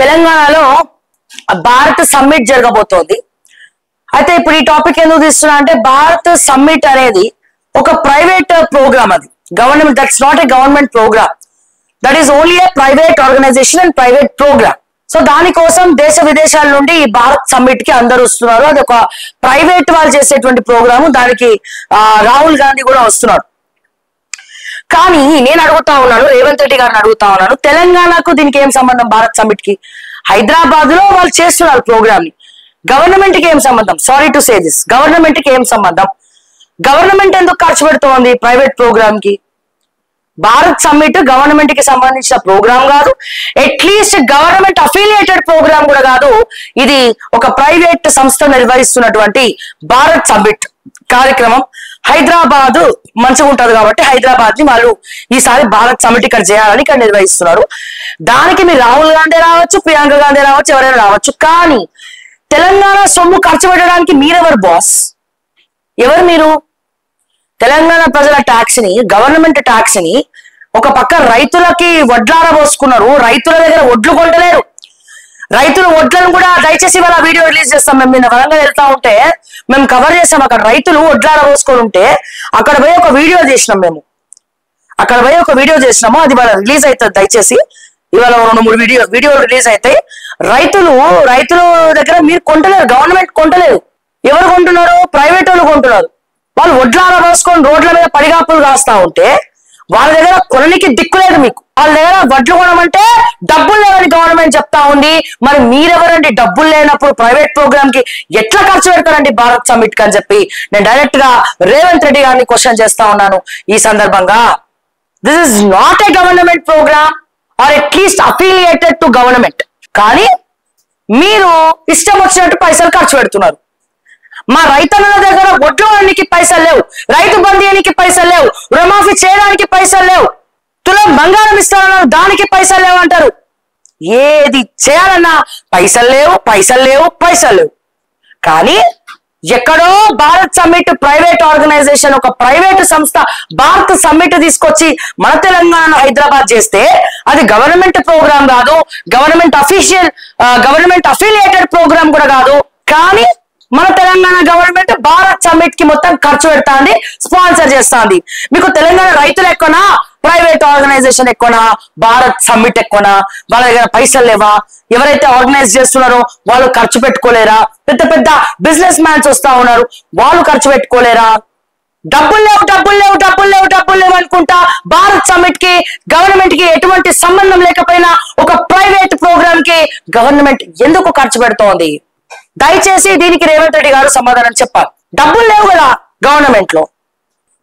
తెలంగాణలో భారత్ సమ్మిట్ జరగబోతోంది. అయితే ఇప్పుడు ఈ టాపిక్ ఎందుకు తీస్తున్నా అంటే, భారత్ సమ్మిట్ అనేది ఒక ప్రైవేట్ ప్రోగ్రామ్. అది government, that's not a government programme, that is only a private organisation and private programme. So దానికోసం దేశ విదేశాల నుండి ఈ భారత్ సమ్మిట్ కి అందరు వస్తున్నారు. అది ఒక ప్రైవేట్ వాళ్ళు చేసేటువంటి ప్రోగ్రాము. దానికి రాహుల్ గాంధీ కూడా వస్తున్నారు. కానీ నేను అడుగుతా ఉన్నాను, రేవంత్ రెడ్డి గారిని అడుగుతా ఉన్నాను, తెలంగాణకు దీనికి ఏం సంబంధం? భారత్ సమ్మిట్ కి హైదరాబాద్ లో వాళ్ళు చేస్తున్నారు ప్రోగ్రామ్ ని, గవర్నమెంట్ కి ఏం సంబంధం? Sorry to say this, government కి ఏం సంబంధం? గవర్నమెంట్ ఎందుకు ఖర్చు పెడుతోంది ప్రైవేట్ ప్రోగ్రామ్ కి? భారత్ సమ్మిట్ గవర్నమెంట్ కి సంబంధించిన ప్రోగ్రామ్ కాదు, అట్లీస్ట్ గవర్నమెంట్ అఫిలియేటెడ్ ప్రోగ్రామ్ కూడా కాదు. ఇది ఒక ప్రైవేట్ సంస్థ నిర్వహిస్తున్నటువంటి భారత్ సమ్మిట్ కార్యక్రమం. హైదరాబాద్ మంచిగా ఉంటది కాబట్టి హైదరాబాద్ ని వాళ్ళు ఈసారి భారత్ సమ్మిట్ ఇక్కడ చేయాలని ఇక్కడ నిర్వహిస్తున్నారు. దానికి మీరు రాహుల్ గాంధీ రావచ్చు, ప్రియాంక గాంధీ రావచ్చు, ఎవరైనా రావచ్చు. కానీ తెలంగాణ సొమ్ము ఖర్చు పెట్టడానికి మీరెవరు బాస్? ఎవరు మీరు? తెలంగాణ ప్రజల ట్యాక్స్ ని, గవర్నమెంట్ ట్యాక్స్ ని ఒక పక్క రైతులకి వడ్లార పోసుకున్నారు. రైతుల దగ్గర వడ్లు కొంటలేరు. రైతుల వడ్లను కూడా దయచేసి వాళ్ళ వీడియో రిలీజ్ చేస్తాం. మేము నిన్న వరంగల్ వెళ్తా ఉంటే మేము కవర్ చేస్తాం. అక్కడ రైతులు వడ్లార పోసుకొని ఉంటే అక్కడ పోయి ఒక వీడియో చేసినాం. మేము అక్కడ పోయి ఒక వీడియో చేసినాము. అది వాళ్ళ రిలీజ్ అవుతుంది. దయచేసి ఇవాళ 2-3 వీడియోలు రిలీజ్ అవుతాయి. రైతుల దగ్గర మీరు కొంటలేరు, గవర్నమెంట్ కొంటలేదు. ఎవరు కొంటున్నారు? ప్రైవేట్ వాళ్ళు కొంటున్నారు. వాళ్ళు వడ్లార పోసుకొని రోడ్ల మీద పడిగాపులు కాస్తా ఉంటే వాళ్ళ దగ్గర కొననికి దిక్కులేదు మీకు. వాళ్ళ దగ్గర వడ్లు కొనమంటే డబ్బులు లేవని గవర్నమెంట్ చెప్తా ఉంది. మరి మీరెవరండి? డబ్బులు లేనప్పుడు ప్రైవేట్ ప్రోగ్రామ్ కి ఎట్లా ఖర్చు పెడతారండి భారత్ సమ్మిట్ కి అని చెప్పి నేను డైరెక్ట్ గా రేవంత్ రెడ్డి గారిని క్వశ్చన్ చేస్తా ఉన్నాను ఈ సందర్భంగా. This is not a government programme or at least affiliated to government. కానీ మీరు ఇష్టం వచ్చినట్టు పైసలు ఖర్చు పెడుతున్నారు. మా రైతన్నల దగ్గర వడ్లు కొనడానికి పైసలు లేవు, రైతు బంధు పైసలు లేవు, రుణమాఫీ చేయడానికి పైసలు లేవు, తులం బంగారం ఇస్తారన్నారు దానికి పైసలు లేవు అంటారు. ఏది చేయాలన్నా పైసలు లేవు, పైసలు లేవు, పైసలు లేవు. కానీ ఎక్కడో భారత్ సమ్మిట్ ప్రైవేట్ ఆర్గనైజేషన్, ఒక ప్రైవేట్ సంస్థ భారత్ సమ్మిట్ తీసుకొచ్చి మన తెలంగాణ హైదరాబాద్ చేస్తే అది గవర్నమెంట్ ప్రోగ్రామ్ కాదు, గవర్నమెంట్ అఫిలియేటెడ్ ప్రోగ్రామ్ కూడా కాదు. కానీ మన తెలంగాణ గవర్నమెంట్ భారత్ సమ్మిట్ కి మొత్తం ఖర్చు పెడతాంది, స్పాన్సర్ చేస్తాంది. మీకు తెలంగాణ రైతులు ఎక్కువనా, ప్రైవేట్ ఆర్గనైజేషన్ ఎక్కువనా, భారత్ సమ్మిట్ ఎక్కువనా? వాళ్ళ దగ్గర పైసలు లేవా? ఎవరైతే ఆర్గనైజ్ చేస్తున్నారో వాళ్ళు ఖర్చు పెట్టుకోలేరా? పెద్ద పెద్ద బిజినెస్ మ్యాన్స్ వస్తా ఉన్నారు, వాళ్ళు ఖర్చు పెట్టుకోలేరా? డబ్బులు లేవు అనుకుంటా భారత్ సమ్మిట్ కి గవర్నమెంట్ కి ఎటువంటి సంబంధం లేకపోయినా ఒక ప్రైవేట్ ప్రోగ్రామ్ కి గవర్నమెంట్ ఎందుకు ఖర్చు పెడుతోంది? దయచేసి దీనికి రేవంత్ రెడ్డి గారు సమాధానం చెప్పాలి. డబ్బులు లేవు కదా గవర్నమెంట్ లో.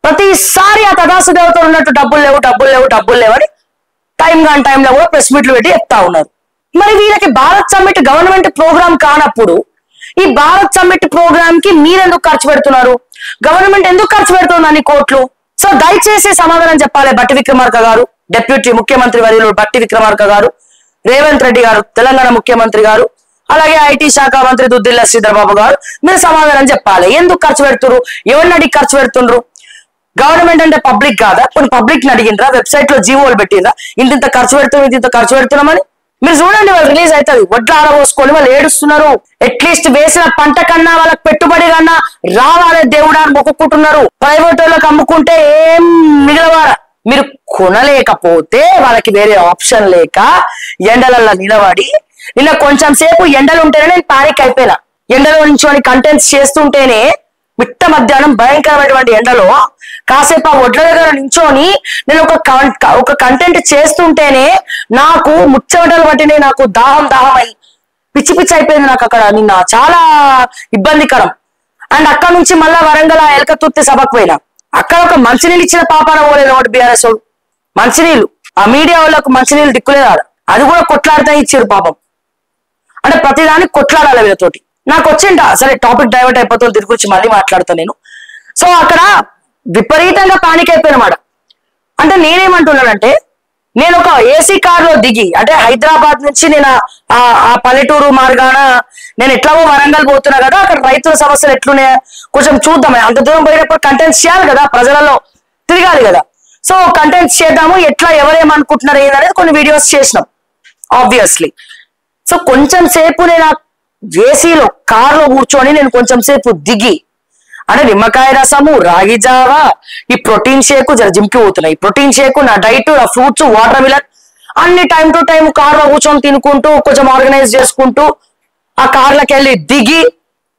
ప్రతిసారి ఆ తదాసు దేవత ఉన్నట్టు డబ్బులు లేవు అని టైంలో కూడా ప్రెస్ మీట్లు పెట్టి చెప్తా ఉన్నారు. మరి వీళ్ళకి భారత్ సమ్మిట్ గవర్నమెంట్ ప్రోగ్రామ్ కానప్పుడు ఈ భారత్ సమ్మిట్ ప్రోగ్రామ్ కి మీరెందుకు ఖర్చు పెడుతున్నారు? గవర్నమెంట్ ఎందుకు ఖర్చు పెడుతుంది అన్ని కోట్లు? సో దయచేసి సమాధానం చెప్పాలి బట్టి విక్రమార్క గారు, డిప్యూటీ ముఖ్యమంత్రి వర్యులు బట్టి విక్రమార్క గారు, రేవంత్ రెడ్డి గారు తెలంగాణ ముఖ్యమంత్రి గారు, అలాగే ఐటీ శాఖ మంత్రి దుద్దిల్ల శ్రీధర్ బాబు గారు, మీరు సమాధానం చెప్పాలి. ఎందుకు ఖర్చు పెడుతున్నారు? ఎవరిని అడిగి ఖర్చు పెడుతుండ్రు? గవర్నమెంట్ అంటే పబ్లిక్ కాదా? కొన్ని పబ్లిక్ ని అడిగిండ్రా? వెబ్సైట్ లో జీవోలు పెట్టిండ్రా? ఇంత ఖర్చు పెడుతున్నామని? మీరు చూడండి, వాళ్ళు రిలీజ్ అవుతుంది. వడ్లు ఆరబోసుకొని వాళ్ళు ఏడుస్తున్నారు. అట్లీస్ట్ వేసిన పంట కన్నా వాళ్ళకి పెట్టుబడి కన్నా రావాలి దేవుడా అని మొక్కుకుంటున్నారు. ప్రైవేట్ వాళ్ళకి అమ్ముకుంటే ఏం మిగలవారా? మీరు కొనలేకపోతే వాళ్ళకి వేరే ఆప్షన్ లేక ఎండలల్లో నిలబడి, నిన్న కొంచెం సేపు ఎండలు ఉంటేనే నేను పానిక్ అయిపోయినా. ఎండలో నుంచి కంటెంట్స్ చేస్తుంటేనే మిట్ట మధ్యాహ్నం భయంకరమైనటువంటి ఎండలో కాసేపు ఆ ఒడ్ల దగ్గర నించొని నేను ఒక కంటెంట్ చేస్తుంటేనే నాకు ముచ్చమటలు పట్టినాయి. నాకు దాహం అయి పిచ్చి అయిపోయింది నాకు అక్కడ నిన్న. చాలా ఇబ్బందికరం. అండ్ అక్కడ నుంచి మళ్ళా వరంగల్ ఎలకతుర్తి సభకు పోయినా. అక్కడ ఒక మంచినీళ్ళు ఇచ్చిన పాపాన పోలేదు ఒకటి బీఆర్ఎస్ వాడు. మంచినీళ్ళు ఆ మీడియా వాళ్ళకు మంచినీళ్ళు దిక్కులేదు. అది కూడా కొట్లాడితే ఇచ్చారు పాపం. అంటే ప్రతిదానికి కొట్లాడాలి వీళ్ళతోటి. నాకు వచ్చింట సరే టాపిక్ డైవర్ట్ అయిపోతుంది, దీని గురించి మళ్ళీ మాట్లాడతాను నేను. సో అక్కడ విపరీతంగా పానిక్ అయిపోయినమాట. అంటే నేనేమంటున్నానంటే, నేను ఒక ఏసీ కార్ లో దిగి, అంటే హైదరాబాద్ నుంచి నేను ఆ పల్లెటూరు మార్గాన నేను ఎట్లాగో వరంగల్ పోతున్నా కదా, అక్కడ రైతుల సమస్యలు ఎట్లున్నాయో కొంచెం చూద్దాం. అంత దూరం పోయినప్పుడు కంటెంట్స్ చేయాలి కదా, ప్రజలలో తిరగాలి కదా. సో కంటెంట్స్ చేద్దాము, ఎట్లా ఎవరేమనుకుంటున్నారు ఏదనేది కొన్ని వీడియోస్ చేసినాం ఆబ్వియస్లీ. సో కొంచెం సేపు నేను ఏసీలో కారులో కూర్చొని నేను కొంచెం సేపు దిగి అంటే నిమ్మకాయ రసము, రాగి జావా, ఈ ప్రోటీన్ షేక్ జర జిమ్కి పోతున్నాయి, ప్రోటీన్ షేక్, నా డైట్, నా ఫ్రూట్స్, వాటర్ మిలన్ అన్ని టైం టు టైం కారులో కూర్చొని తినుకుంటూ కొంచెం ఆర్గనైజ్ చేసుకుంటూ ఆ కార్లకి వెళ్ళి దిగి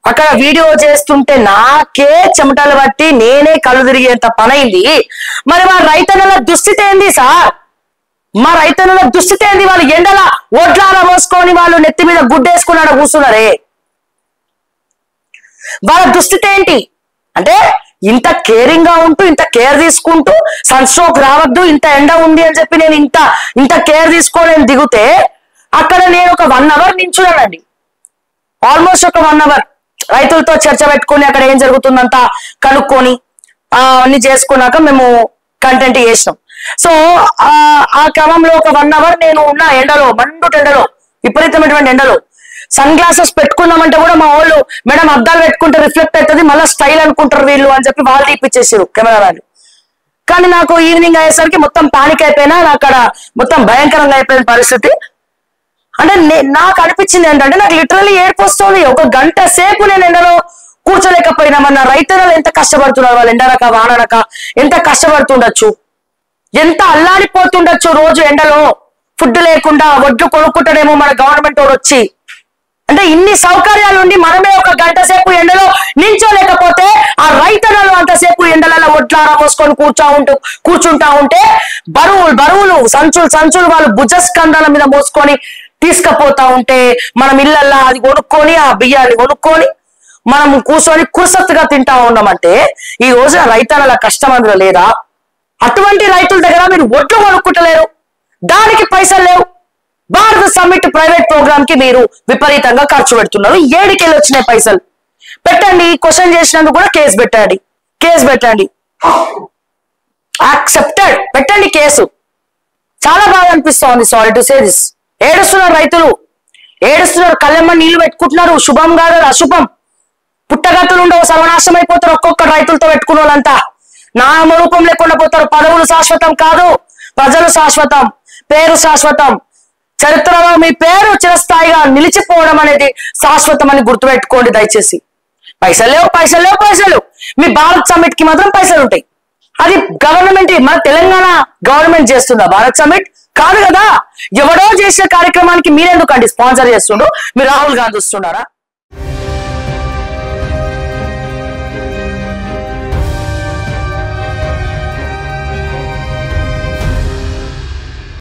అక్కడ వీడియో చేస్తుంటే నాకే చెమటలు పట్టి నేనే కళ్ళు తిరిగేంత పనైంది. మరి మా రైతన్నల దుస్థితి ఏంది సార్? మా రైతన్నల దుస్థితి ఏంది? వాళ్ళు ఎండల ఒడ్లాల మోసుకొని వాళ్ళు నెత్తి మీద గుడ్డేసుకున్నాడు కూర్చున్నారే, వాళ్ళ దుస్థితి ఏంటి? అంటే ఇంత కేరింగ్ గా ఉంటూ ఇంత కేర్ తీసుకుంటూ సన్ స్ట్రోక్ రావద్దు, ఇంత ఎండ ఉంది అని చెప్పి నేను ఇంత కేర్ తీసుకోలేని దిగితే అక్కడ నేను ఒక 1 hour నించున్నానండి. ఆల్మోస్ట్ ఒక 1 hour రైతులతో చర్చ పెట్టుకుని అక్కడ ఏం జరుగుతుందంతా కనుక్కొని అన్ని చేసుకున్నాక మేము కంటెంట్ చేసినాం. సో ఆ క్రమంలో ఒక 1 hour నేను ఉన్న ఎండలో, మండుట ఎండలో, విపరీతమైనటువంటి ఎండలో సన్ గ్లాసెస్ పెట్టుకున్నామంటే కూడా మా వాళ్ళు మేడం అద్దాలు పెట్టుకుంటే రిఫ్లెక్ట్ అవుతుంది, మళ్ళీ స్టైల్ అనుకుంటారు వీళ్ళు అని చెప్పి వాళ్ళు తీపిచ్చేసారు కెమెరా వాళ్ళు. కానీ నాకు ఈవినింగ్ అయ్యేసరికి మొత్తం పానిక్ అయిపోయినా, అక్కడ మొత్తం భయంకరంగా అయిపోయిన పరిస్థితి. అంటే నాకు అనిపించింది ఏంటంటే నాకు లిటరల్లీ ఏడుపు వస్తుంది. 1 గంట సేపు నేను ఎండలో కూర్చోలేకపోయినా మన రైతులు ఎంత కష్టపడుతున్నారు, వాళ్ళు ఎండనక వాననక ఎంత కష్టపడుతుండొచ్చు, ఎంత అల్లాడిపోతుండొచ్చు రోజు ఎండలో, ఫుడ్ లేకుండా వడ్లు కొనుక్కుంటాడేమో మన గవర్నమెంట్ వాడు వచ్చి. అంటే ఇన్ని సౌకర్యాలు ఉండి మనమే 1 గంట సేపు ఎండలో నించోలేకపోతే ఆ రైతన్నలు అంతసేపు ఎండలలో ఒడ్లారా మోసుకొని కూర్చుంటా ఉంటే బరువులు సంచులు వాళ్ళు భుజస్కంధాల మీద మోసుకొని తీసుకుపోతా ఉంటే మనం ఇళ్ళల్లా అది కొనుక్కొని ఆ బియ్యాన్ని కొనుక్కొని మనం కూర్చొని కుసత్తుగా తింటా ఉన్నామంటే ఈ రోజున రైతన్నల కష్టం అందులో లేదా? అటువంటి రైతుల దగ్గర మీరు ఒడ్లు కొనుక్కుంటలేరు, దానికి పైసలు లేవు. భారత సమ్మిట్ ప్రైవేట్ ప్రోగ్రామ్ కి మీరు విపరీతంగా ఖర్చు పెడుతున్నారు. ఏడికెళ్ళి వచ్చినాయి పైసలు? పెట్టండి, క్వశ్చన్ చేసినందుకు కూడా కేసు పెట్టండి, యాక్సెప్టెడ్, పెట్టండి కేసు. చాలా బాగా అనిపిస్తోంది, సారీ టు సే దిస్. ఏడుస్తున్నారు రైతులు, ఏడుస్తున్నారు, కళ్ళెమ్మ నీళ్లు పెట్టుకుంటున్నారు. శుభం కాదు అశుభం, పుట్టగతులు ఉండవు, సర్వనాశనం అయిపోతారు ఒక్కొక్క రైతులతో పెట్టుకున్న వాళ్ళంతా. నామరూపం లేకుండా పోతారు. పదవులు శాశ్వతం కాదు, ప్రజలు శాశ్వతం, పేరు శాశ్వతం. చరిత్రలో మీ పేరు చిరస్థాయిగా నిలిచిపోవడం అనేది శాశ్వతం అని గుర్తుపెట్టుకోండి దయచేసి. పైసలు లేవు. మీ భారత్ సమ్మిట్ కి మాత్రం పైసలు ఉంటాయి. అది గవర్నమెంట్, మన తెలంగాణ గవర్నమెంట్ చేస్తుందా భారత్ సమ్మిట్? కాదు కదా. ఎవడో చేసే కార్యక్రమానికి మీరెందుకండి స్పాన్సర్ చేస్తుండ్రు? మీరు రాహుల్ గాంధీ వస్తున్నారా?